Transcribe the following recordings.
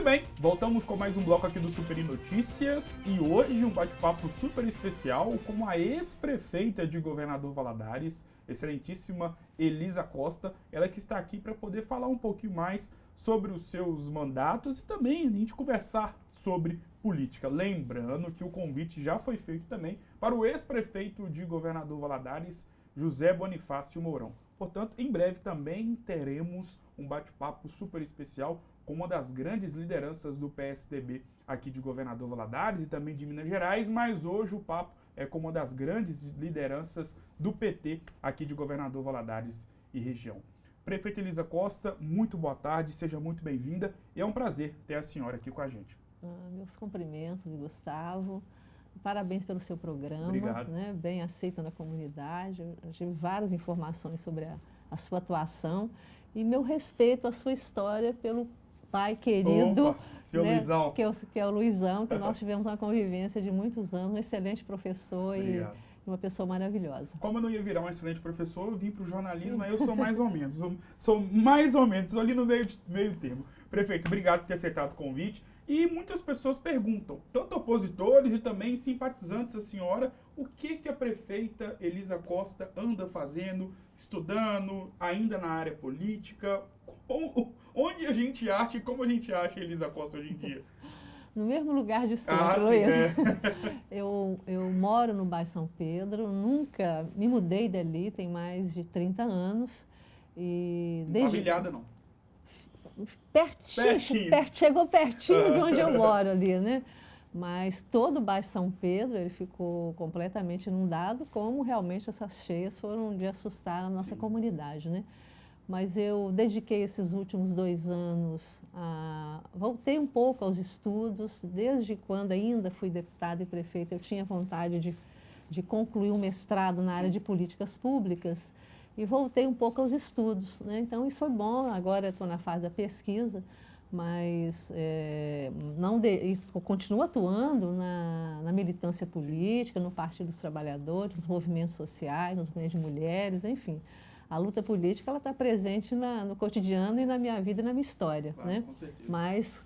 Muito bem, voltamos com mais um bloco aqui do Super Notícias e hoje um bate-papo super especial com a ex-prefeita de Governador Valadares, excelentíssima Elisa Costa, ela que está aqui para poder falar um pouquinho mais sobre os seus mandatos e também a gente conversar sobre política. Lembrando que o convite já foi feito também para o ex-prefeito de Governador Valadares, José Bonifácio Mourão. Portanto, em breve também teremos um bate-papo super especial com uma das grandes lideranças do PSDB aqui de Governador Valadares e também de Minas Gerais, mas hoje o papo é com uma das grandes lideranças do PT aqui de Governador Valadares e região. Prefeita Elisa Costa, muito boa tarde, seja muito bem-vinda e é um prazer ter a senhora aqui com a gente. Meus cumprimentos, Gustavo. Parabéns pelo seu programa. Obrigado. Né, bem aceito na comunidade. Eu tive várias informações sobre a sua atuação e meu respeito à sua história pelo pai querido, Opa, seu né, Luizão. que é o Luizão, que nós tivemos uma convivência de muitos anos, um excelente professor e uma pessoa maravilhosa. Como eu não ia virar um excelente professor, eu vim para o jornalismo, aí eu sou mais ou menos. Sou mais ou menos, ali no meio termo. Prefeito, obrigado por ter aceitado o convite. E muitas pessoas perguntam, tanto opositores e também simpatizantes da senhora, o que a prefeita Elisa Costa anda fazendo, estudando, ainda na área política, onde a gente acha e como a gente acha a Elisa Costa hoje em dia? No mesmo lugar de sempre, sim, Luiz. é. Eu moro no bairro São Pedro, nunca me mudei dali, tem mais de 30 anos. E Não tá humilhada, não. Pertinho. Chegou pertinho de onde eu moro ali, né? Mas todo o bairro São Pedro, ele ficou completamente inundado, como realmente essas cheias foram de assustar a nossa comunidade, né? Mas eu dediquei esses últimos 2 anos, voltei um pouco aos estudos, desde quando ainda fui deputada e prefeita, eu tinha vontade de concluir um mestrado na área de políticas públicas e voltei um pouco aos estudos, né? Então isso foi bom, agora estou na fase da pesquisa, mas continuo atuando na militância política, no Partido dos Trabalhadores, nos movimentos sociais, nos movimentos de mulheres, enfim. A luta política ela está presente no cotidiano e na minha vida e na minha história, claro, né? Com certeza. Mas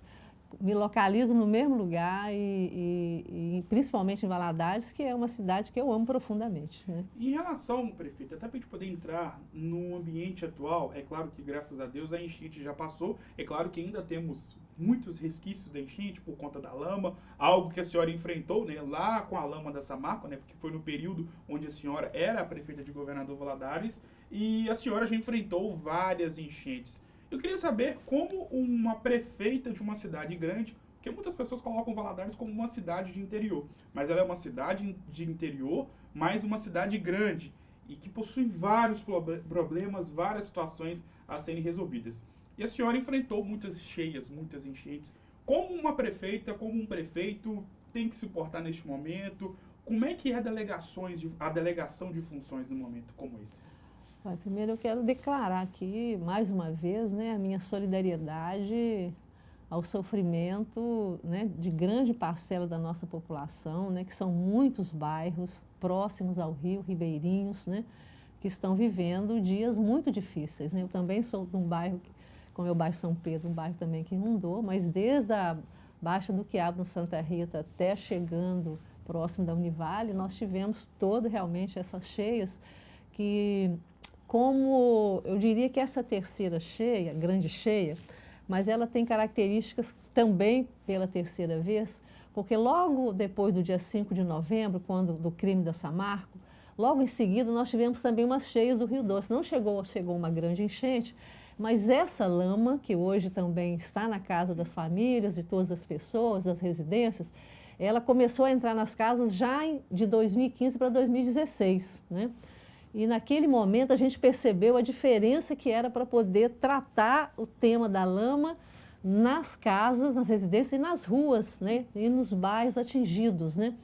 me localizo no mesmo lugar e principalmente em Valadares, que é uma cidade que eu amo profundamente, né? Em relação, prefeito, até para a gente poder entrar no ambiente atual, é claro que graças a Deus a enchente já passou, é claro que ainda temos muitos resquícios da enchente por conta da lama, algo que a senhora enfrentou, né, lá com a lama da Samarco, né, porque foi no período onde a senhora era a prefeita de Governador Valadares e a senhora já enfrentou várias enchentes. Eu queria saber como uma prefeita de uma cidade grande, porque muitas pessoas colocam Valadares como uma cidade de interior, mas ela é uma cidade de interior, mas uma cidade grande e que possui vários problemas, várias situações a serem resolvidas. E a senhora enfrentou muitas cheias, muitas enchentes. Como uma prefeita, como um prefeito tem que se portar neste momento? Como é que é a delegação de funções num momento como esse? Primeiro eu quero declarar aqui, mais uma vez, né, a minha solidariedade ao sofrimento, né, de grande parcela da nossa população, né, que são muitos bairros próximos ao rio, ribeirinhos, né, que estão vivendo dias muito difíceis, né? Eu também sou de um bairro, como é o bairro São Pedro, um bairro também que inundou, mas desde a Baixa do Quiabo, no Santa Rita, até chegando próximo da Univale, nós tivemos realmente essas cheias que... Como eu diria que essa terceira cheia, grande cheia, mas ela tem características também pela terceira vez, porque logo depois do dia 5 de novembro, quando do crime da Samarco, logo em seguida nós tivemos também umas cheias do Rio Doce. Não chegou uma grande enchente, mas essa lama, que hoje também está na casa das famílias, de todas as pessoas, das residências, ela começou a entrar nas casas já de 2015 para 2016, né? E naquele momento a gente percebeu a diferença que era para poder tratar o tema da lama nas casas, nas residências e nas ruas, né? E nos bairros atingidos, né?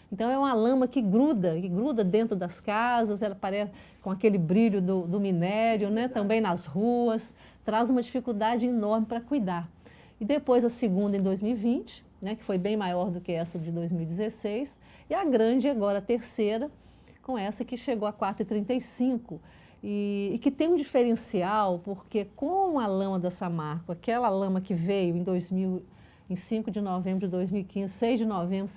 Então é uma lama que gruda dentro das casas, ela parece com aquele brilho do minério, né? Também nas ruas, traz uma dificuldade enorme para cuidar. E depois a segunda em 2020, né? Que foi bem maior do que essa de 2016, e a grande agora, a terceira, com essa que chegou a 4,35 e que tem um diferencial, porque com a lama da Samarco, aquela lama que veio em em 5 de novembro de 2015, 6 de novembro,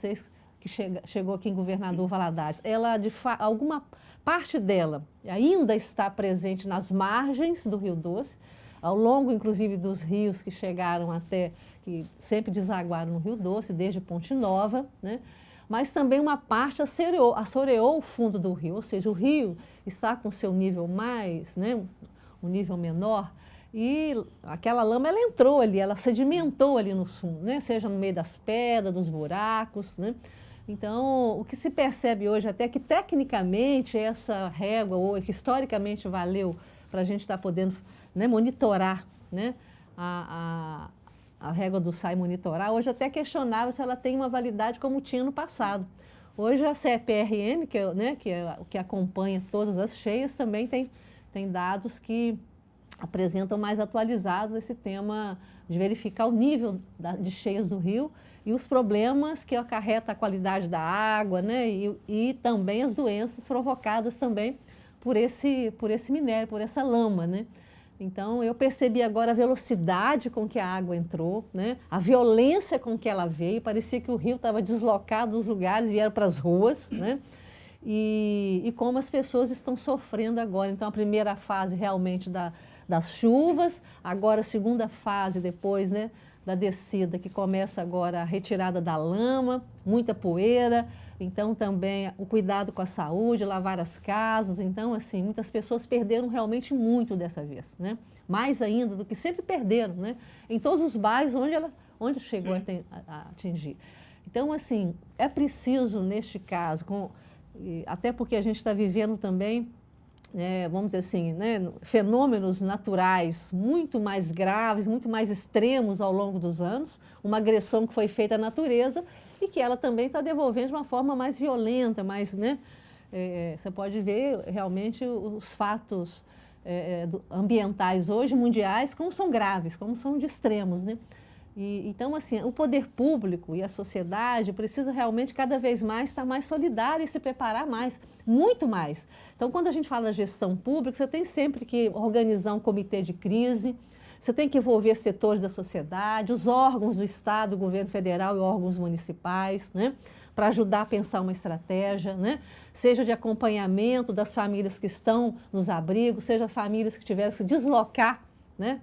que chegou aqui em Governador Valadares. Ela, alguma parte dela ainda está presente nas margens do Rio Doce, ao longo, inclusive, dos rios que chegaram até, que sempre desaguaram no Rio Doce, desde Ponte Nova, né? Mas também uma parte assoreou o fundo do rio, ou seja, o rio está com seu nível mais, né, um nível menor, e aquela lama ela entrou ali, ela sedimentou ali no fundo, né, seja no meio das pedras, dos buracos, né? Então, o que se percebe hoje até que tecnicamente essa régua, ou que historicamente valeu para a gente estar podendo, né, monitorar, né, a régua do SAI monitorar, hoje até questionava se ela tem uma validade como tinha no passado. Hoje a CEPRM, que acompanha todas as cheias, também tem dados que apresentam mais atualizados esse tema de verificar o nível de cheias do rio e os problemas que acarreta a qualidade da água, né, e também as doenças provocadas também por esse minério, por essa lama, né? Então, eu percebi agora a velocidade com que a água entrou, né? A violência com que ela veio, parecia que o rio estava deslocado dos lugares, vieram para as ruas, né? E como as pessoas estão sofrendo agora. Então, a primeira fase realmente das chuvas, agora a segunda fase depois, né, da descida, que começa agora a retirada da lama, muita poeira, então também o cuidado com a saúde, lavar as casas. Então, assim, muitas pessoas perderam realmente muito dessa vez, né? Mais ainda do que sempre perderam, né? Em todos os bairros onde chegou a atingir. Então, assim, é preciso, neste caso, até porque a gente está vivendo também, vamos dizer assim, né, fenômenos naturais muito mais graves, muito mais extremos ao longo dos anos, uma agressão que foi feita à natureza e que ela também está devolvendo de uma forma mais violenta, mais, né, você pode ver realmente os fatos ambientais hoje, mundiais, como são graves, como são de extremos, né? Então, assim, o poder público e a sociedade precisa realmente cada vez mais estar mais solidária e se preparar mais, muito mais. Então, quando a gente fala de gestão pública, você tem sempre que organizar um comitê de crise, você tem que envolver setores da sociedade, os órgãos do Estado, o governo federal e órgãos municipais, né, para ajudar a pensar uma estratégia, né, seja de acompanhamento das famílias que estão nos abrigos, seja as famílias que tiveram que se deslocar, né,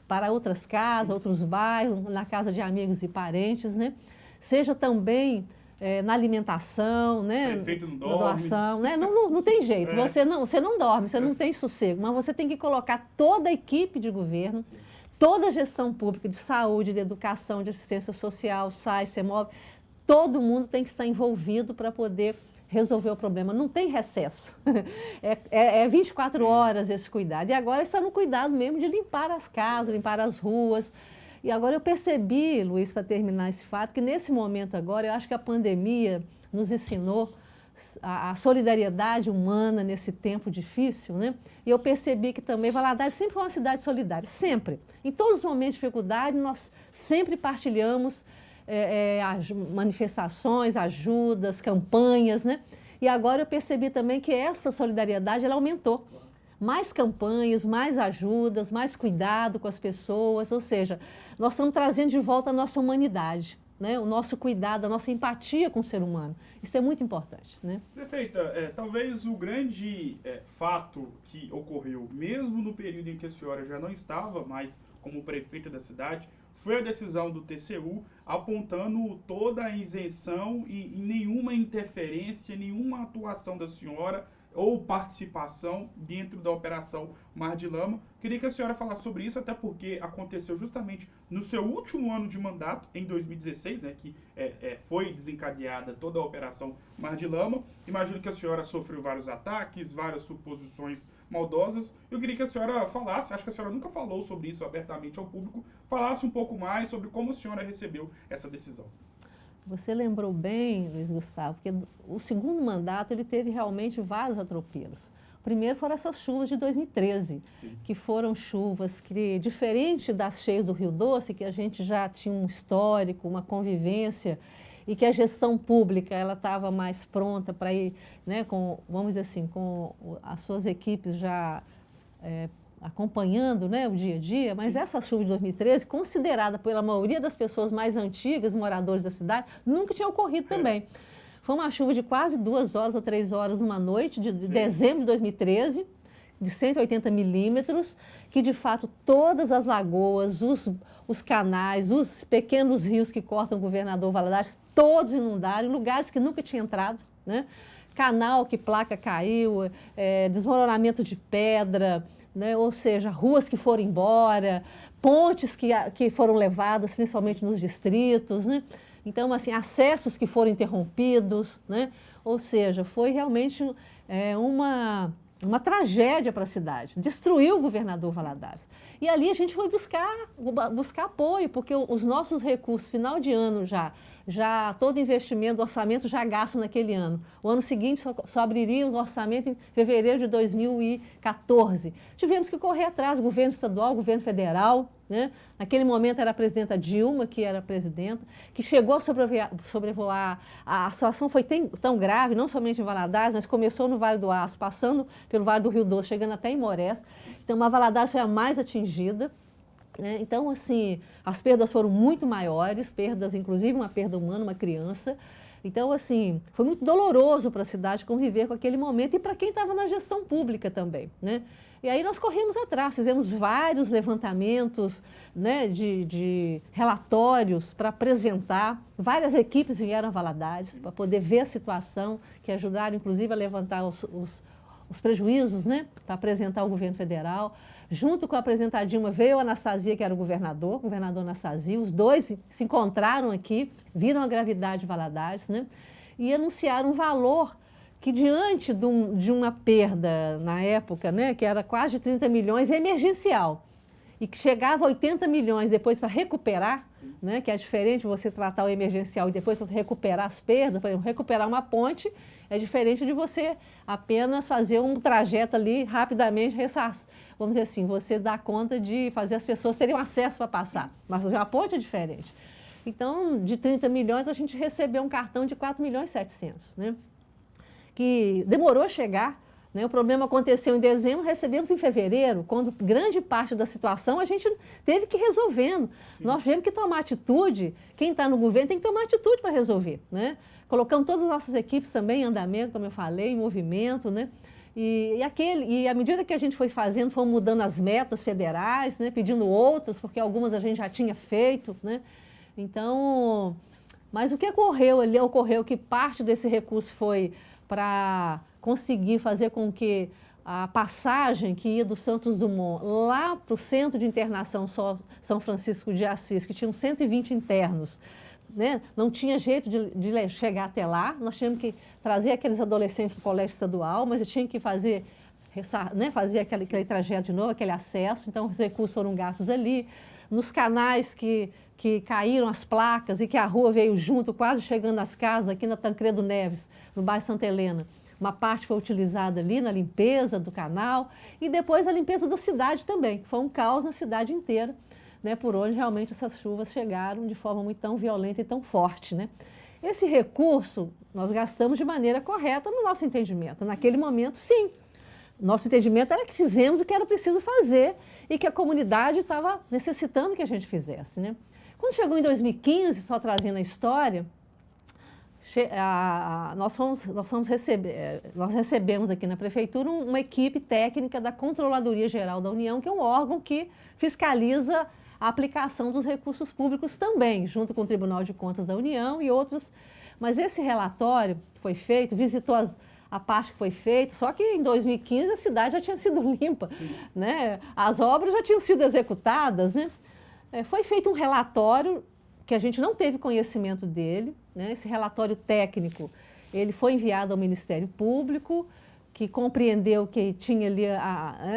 para outras casas, outros bairros, na casa de amigos e parentes, né? Seja também na alimentação, né? Na doação, né? Não tem jeito, você não dorme, você não tem sossego, mas você tem que colocar toda a equipe de governo, toda a gestão pública de saúde, de educação, de assistência social, SAI, CEMOB, todo mundo tem que estar envolvido para poder resolver o problema. Não tem recesso. É 24 horas esse cuidado. E agora está no cuidado mesmo de limpar as casas, limpar as ruas. E agora eu percebi, Luiz, para terminar esse fato, que nesse momento agora, eu acho que a pandemia nos ensinou a solidariedade humana nesse tempo difícil, né? E eu percebi que também Valadares sempre foi uma cidade solidária, sempre. Em todos os momentos de dificuldade, nós sempre partilhamos manifestações, ajudas, campanhas, né? E agora eu percebi também que essa solidariedade ela aumentou. Mais campanhas, mais ajudas, mais cuidado com as pessoas, ou seja, nós estamos trazendo de volta a nossa humanidade, né? O nosso cuidado, a nossa empatia com o ser humano. Isso é muito importante, né? Prefeita, talvez o grande fato que ocorreu, mesmo no período em que a senhora já não estava mais como prefeita da cidade, foi a decisão do TCU apontando toda a isenção e nenhuma interferência, nenhuma atuação da senhora ou participação dentro da Operação Mar de Lama. Queria que a senhora falasse sobre isso, até porque aconteceu justamente no seu último ano de mandato, em 2016, né, que foi desencadeada toda a Operação Mar de Lama. Imagino que a senhora sofreu vários ataques, várias suposições maldosas. Eu queria que a senhora falasse, acho que a senhora nunca falou sobre isso abertamente ao público, falasse um pouco mais sobre como a senhora recebeu essa decisão. Você lembrou bem, Luiz Gustavo, porque o segundo mandato ele teve realmente vários atropelos. O primeiro foram essas chuvas de 2013, sim, que foram chuvas que, diferente das cheias do Rio Doce, que a gente já tinha um histórico, uma convivência, e que a gestão pública ela estava mais pronta para ir, né, com, vamos dizer assim, com as suas equipes já acompanhando, né, o dia a dia, mas essa chuva de 2013, considerada pela maioria das pessoas mais antigas, moradores da cidade, nunca tinha ocorrido também. Foi uma chuva de quase 2 horas ou 3 horas numa noite de dezembro de 2013, de 180 milímetros, que de fato todas as lagoas, os canais, os pequenos rios que cortam o Governador Valadares, todos inundaram, em lugares que nunca tinha entrado, né? Canal que placa caiu, desmoronamento de pedra, né? Ou seja, ruas que foram embora, pontes que foram levadas, principalmente nos distritos, né? Então, assim, acessos que foram interrompidos, né? Ou seja, foi realmente uma tragédia para a cidade, destruiu o Governador Valadares. E ali a gente foi buscar apoio, porque os nossos recursos, final de ano já todo investimento, orçamento já gasto naquele ano. O ano seguinte só abriria o orçamento em fevereiro de 2014. Tivemos que correr atrás, governo estadual, governo federal, né? Naquele momento era a presidenta Dilma, que era a presidenta, que chegou a sobrevoar. A situação foi tão grave, não somente em Valadares, mas começou no Vale do Aço, passando pelo Vale do Rio Doce, chegando até em Morés. Então, a Valadares foi a mais atingida. Né? Então, assim, as perdas foram muito maiores, perdas, inclusive uma perda humana, uma criança. Então, assim, foi muito doloroso para a cidade conviver com aquele momento e para quem estava na gestão pública também, né? E aí nós corremos atrás, fizemos vários levantamentos, né, de relatórios para apresentar. Várias equipes vieram a Valadares para poder ver a situação, que ajudaram, inclusive, a levantar os prejuízos, né, para apresentar ao governo federal. Junto com a presidenta Dilma veio a Anastasia, que era o governador Anastasia. Os dois se encontraram aqui, viram a gravidade de Valadares, né, e anunciaram um valor que diante de uma perda na época, né, que era quase 30 milhões, emergencial, e que chegava a 80 milhões depois para recuperar, né, que é diferente você tratar o emergencial e depois você recuperar as perdas. Por exemplo, recuperar uma ponte é diferente de você apenas fazer um trajeto ali rapidamente, vamos dizer assim, você dá conta de fazer as pessoas terem um acesso para passar, mas fazer uma ponte é diferente. Então, de 30 milhões, a gente recebeu um cartão de 4 milhões e 700, né? Que demorou a chegar, né? O problema aconteceu em dezembro, recebemos em fevereiro, quando grande parte da situação a gente teve que ir resolvendo. Nós tivemos que tomar atitude, quem está no governo tem que tomar atitude para resolver, né? Colocamos todas as nossas equipes também em andamento, como eu falei, em movimento, né? E à medida que a gente foi fazendo, fomos mudando as metas federais, né? Pedindo outras, porque algumas a gente já tinha feito, né? Então, mas o que ocorreu ali? Ocorreu que parte desse recurso foi para conseguir fazer com que a passagem que ia do Santos Dumont lá para o Centro de Internação São Francisco de Assis, que tinham 120 internos, né? Não tinha jeito de chegar até lá, nós tínhamos que trazer aqueles adolescentes para o colégio estadual, mas eu tinha que fazer, né, fazer aquele trajeto de novo, aquele acesso, então os recursos foram gastos ali. Nos canais que caíram as placas e que a rua veio junto, quase chegando às casas, aqui na Tancredo Neves, no bairro Santa Helena. Uma parte foi utilizada ali na limpeza do canal e depois a limpeza da cidade também, que foi um caos na cidade inteira, né, por onde realmente essas chuvas chegaram de forma muito tão violenta e tão forte, né? Esse recurso nós gastamos de maneira correta no nosso entendimento. Naquele momento, sim. Nosso entendimento era que fizemos o que era preciso fazer e que a comunidade estava necessitando que a gente fizesse, né? Quando chegou em 2015, só trazendo a história, nós recebemos aqui na Prefeitura uma equipe técnica da Controladoria Geral da União, que é um órgão que fiscaliza a aplicação dos recursos públicos também, junto com o Tribunal de Contas da União e outros. Mas esse relatório foi feito, visitou a parte que foi feita, só que em 2015 a cidade já tinha sido limpa, né? As obras já tinham sido executadas, né? Foi feito um relatório que a gente não teve conhecimento dele, né? Esse relatório técnico, ele foi enviado ao Ministério Público, que compreendeu que tinha ali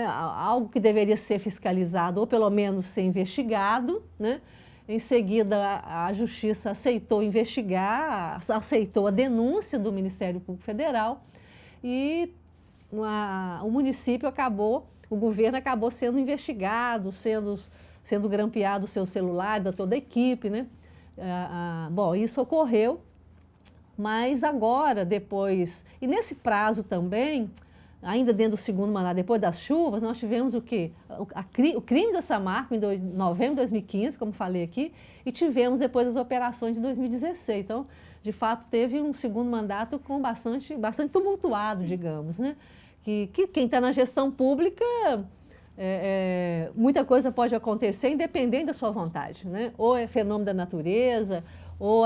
algo que deveria ser fiscalizado ou pelo menos ser investigado, né? Em seguida, a Justiça aceitou investigar, aceitou a denúncia do Ministério Público Federal e o município o governo acabou sendo investigado, sendo grampeado o seu celular, da toda a equipe, né? Bom, isso ocorreu, mas agora, depois, e nesse prazo também, ainda dentro do segundo mandato, depois das chuvas, nós tivemos o quê? O crime da Samarco em novembro de 2015, como falei aqui, e tivemos depois as operações de 2016. Então, de fato, teve um segundo mandato com bastante tumultuado, digamos, né? Que quem está na gestão pública, muita coisa pode acontecer independente da sua vontade, né? Ou é fenômeno da natureza, ou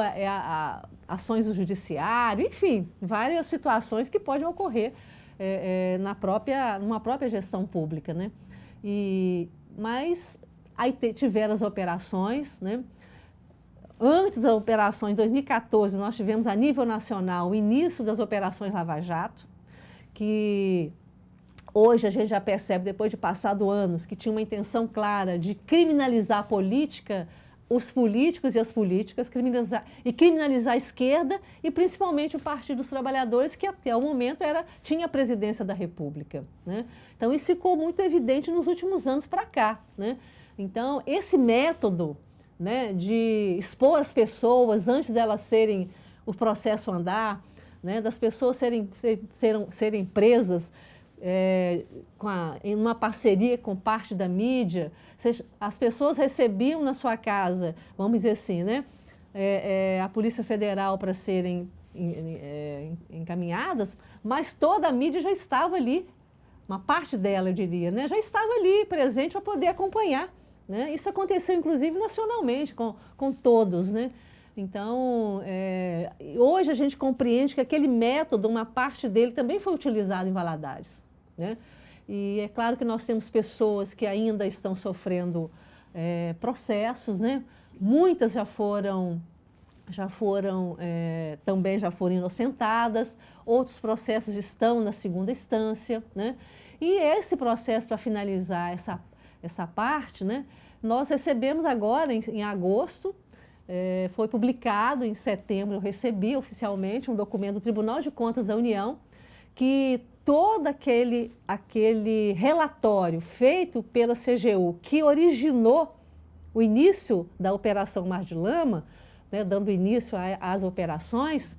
ações do judiciário, enfim, várias situações que podem ocorrer numa própria gestão pública, né? Mas aí tiveram as operações, né? Antes das operações, em 2014, nós tivemos a nível nacional o início das operações Lava Jato, que hoje a gente já percebe, depois de passado anos, que tinha uma intenção clara de criminalizar a política, os políticos e as políticas, criminalizar a esquerda e principalmente o Partido dos Trabalhadores, que até o momento tinha a presidência da República, né? Então isso ficou muito evidente nos últimos anos para cá, né? Então esse método, né, de expor as pessoas antes delas serem o processo andar, né, das pessoas serem presas em uma parceria com parte da mídia. As pessoas recebiam na sua casa, vamos dizer assim, né, a Polícia Federal para serem encaminhadas, mas toda a mídia já estava ali, uma parte dela, eu diria, né, já estava ali presente para poder acompanhar. Né? Isso aconteceu, inclusive, nacionalmente, com todos, né? Então, hoje a gente compreende que aquele método, uma parte dele também foi utilizado em Valadares, né? E é claro que nós temos pessoas que ainda estão sofrendo processos, né? Muitas também já foram inocentadas, outros processos estão na segunda instância, né? E esse processo, para finalizar essa parte, né? Nós recebemos agora, em agosto, foi publicado em setembro, eu recebi oficialmente um documento do Tribunal de Contas da União, que todo aquele relatório feito pela CGU, que originou o início da Operação Mar de Lama, né, dando início às operações,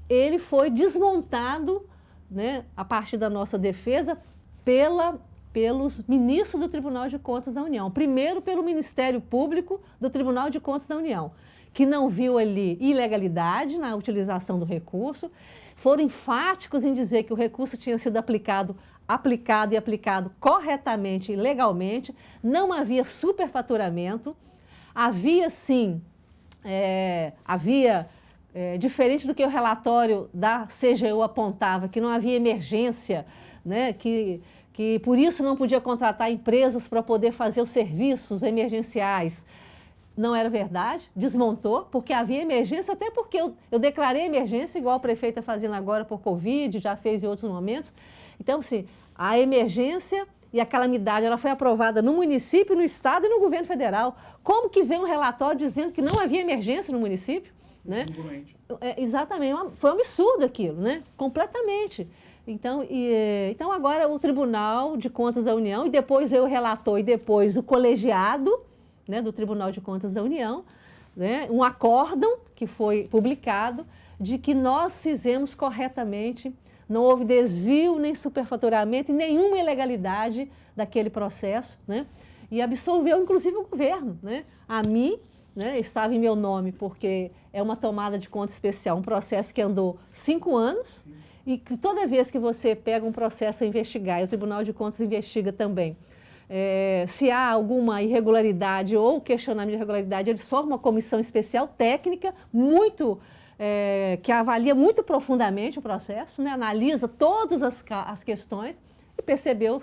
ele foi desmontado, né, a partir da nossa defesa pelos ministros do Tribunal de Contas da União. Primeiro, pelo Ministério Público do Tribunal de Contas da União, que não viu ali ilegalidade na utilização do recurso, foram enfáticos em dizer que o recurso tinha sido aplicado corretamente e legalmente, não havia superfaturamento, havia sim, diferente do que o relatório da CGU apontava, que não havia emergência, né, que por isso não podia contratar empresas para poder fazer os serviços emergenciais. Não era verdade, desmontou, porque havia emergência, até porque eu declarei emergência, igual a prefeita fazendo agora por Covid, já fez em outros momentos. Então, assim, a emergência e a calamidade, ela foi aprovada no município, no estado e no governo federal. Como que vem um relatório dizendo que não havia emergência no município? Né? Exatamente, foi um absurdo aquilo, né? Completamente. Então, agora o Tribunal de Contas da União, e depois veio o relator e depois o colegiado, né, do Tribunal de Contas da União, né, um acórdão que foi publicado de que nós fizemos corretamente, não houve desvio nem superfaturamento e nenhuma ilegalidade daquele processo, né, e absolveu inclusive o governo, né, a mim, né, estava em meu nome porque é uma tomada de conta especial, um processo que andou 5 anos, e que toda vez que você pega um processo a investigar, e o Tribunal de Contas investiga também, se há alguma irregularidade ou questionamento de irregularidade, eles formam uma comissão especial técnica que avalia muito profundamente o processo, né, analisa todas as questões e percebeu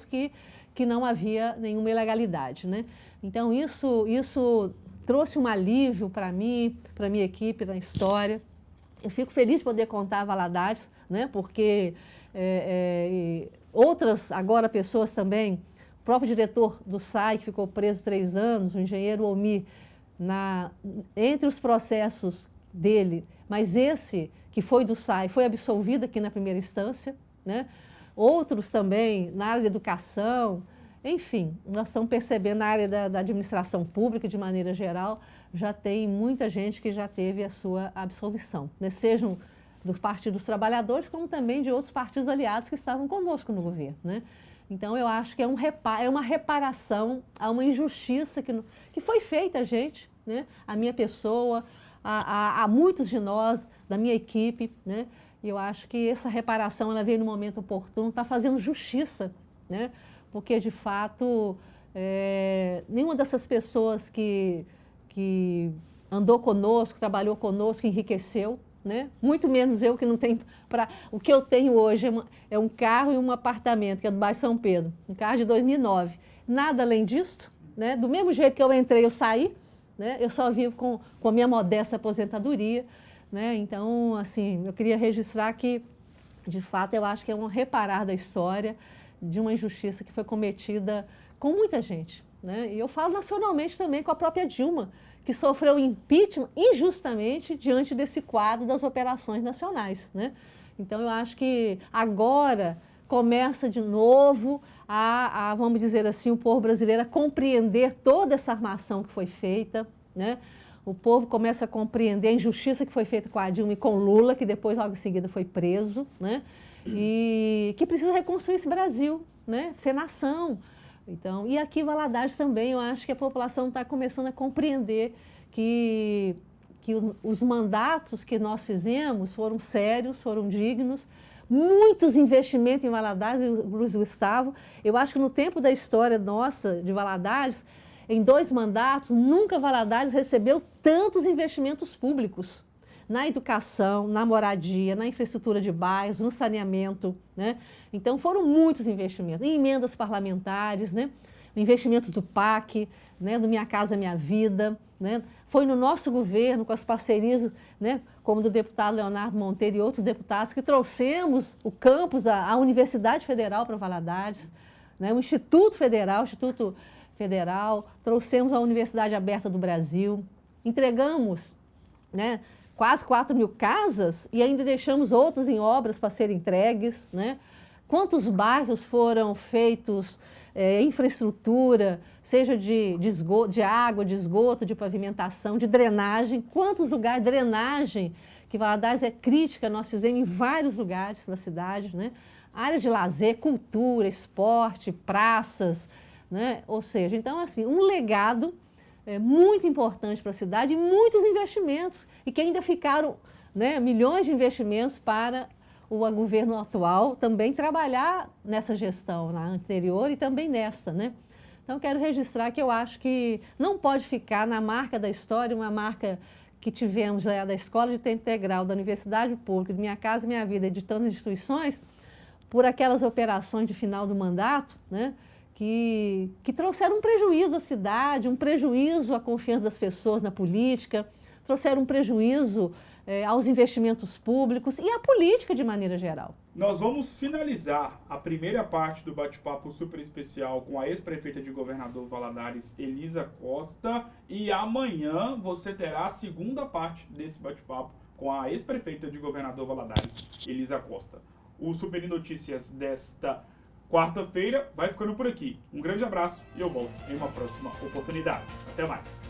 que não havia nenhuma ilegalidade, né? Então isso trouxe um alívio para mim, para a minha equipe, na história. Eu fico feliz de poder contar Valadares, né, porque outras agora pessoas também, o próprio diretor do SAI, que ficou preso 3 anos, o engenheiro Omir, entre os processos dele, mas esse que foi do SAI foi absolvido aqui na primeira instância, né? Outros também na área da educação, enfim, nós estamos percebendo na área da administração pública, de maneira geral, já tem muita gente que já teve a sua absolvição, né? Sejam do Partido dos Trabalhadores, como também de outros partidos aliados que estavam conosco no governo, né? Então, eu acho que é uma reparação a uma injustiça que foi feita a gente, né? A minha pessoa, a muitos de nós, da minha equipe, né? E eu acho que essa reparação, ela veio no momento oportuno, está fazendo justiça, né? Porque, de fato, nenhuma dessas pessoas que andou conosco, trabalhou conosco, enriqueceu, né? Muito menos eu, que não tenho para... O que eu tenho hoje é um carro e um apartamento, que é do bairro São Pedro, um carro de 2009. Nada além disso, né? Do mesmo jeito que eu entrei, eu saí, né? Eu só vivo com a minha modesta aposentadoria, né? Então, assim, eu queria registrar que, de fato, eu acho que é um reparar da história de uma injustiça que foi cometida com muita gente, né? E eu falo nacionalmente também com a própria Dilma, que sofreu impeachment injustamente diante desse quadro das operações nacionais, né? Então, eu acho que agora começa de novo vamos dizer assim, o povo brasileiro a compreender toda essa armação que foi feita, né? O povo começa a compreender a injustiça que foi feita com a Dilma e com Lula, que depois, logo em seguida, foi preso, né? E que precisa reconstruir esse Brasil, né? Ser nação. Então, e aqui em Valadares também, eu acho que a população está começando a compreender que os mandatos que nós fizemos foram sérios, foram dignos, muitos investimentos em Valadares, Luiz Gustavo. Eu acho que no tempo da história nossa de Valadares, em 2 mandatos, nunca Valadares recebeu tantos investimentos públicos na educação, na moradia, na infraestrutura de bairros, no saneamento, né? Então, foram muitos investimentos, em emendas parlamentares, né? Investimentos do PAC, né? Do Minha Casa Minha Vida, né? Foi no nosso governo, com as parcerias, né? Como do deputado Leonardo Monteiro e outros deputados, que trouxemos o campus, a Universidade Federal para Valadares, né? O Instituto Federal, trouxemos a Universidade Aberta do Brasil, entregamos, né? Quase 4.000 casas e ainda deixamos outras em obras para serem entregues, né? Quantos bairros foram feitos, infraestrutura, seja de água, de esgoto, de pavimentação, de drenagem, quantos lugares, drenagem, que Valadares é crítica, nós fizemos em vários lugares da cidade, né? Áreas de lazer, cultura, esporte, praças, né? Ou seja, então, assim, um legado muito importante para a cidade e muitos investimentos, e que ainda ficaram, né, milhões de investimentos para o governo atual também trabalhar nessa gestão, na anterior e também nesta, né? Então, quero registrar que eu acho que não pode ficar na marca da história, uma marca que tivemos já da Escola de Tempo Integral, da Universidade Pública, de Minha Casa Minha Vida e de tantas instituições, por aquelas operações de final do mandato, né? Que trouxeram um prejuízo à cidade, um prejuízo à confiança das pessoas na política, trouxeram um prejuízo aos investimentos públicos e à política de maneira geral. Nós vamos finalizar a primeira parte do bate-papo super especial com a ex-prefeita de Governador Valadares, Elisa Costa, e amanhã você terá a segunda parte desse bate-papo com a ex-prefeita de Governador Valadares, Elisa Costa. O Super Notícias desta quarta-feira vai ficando por aqui. Um grande abraço e eu volto em uma próxima oportunidade. Até mais!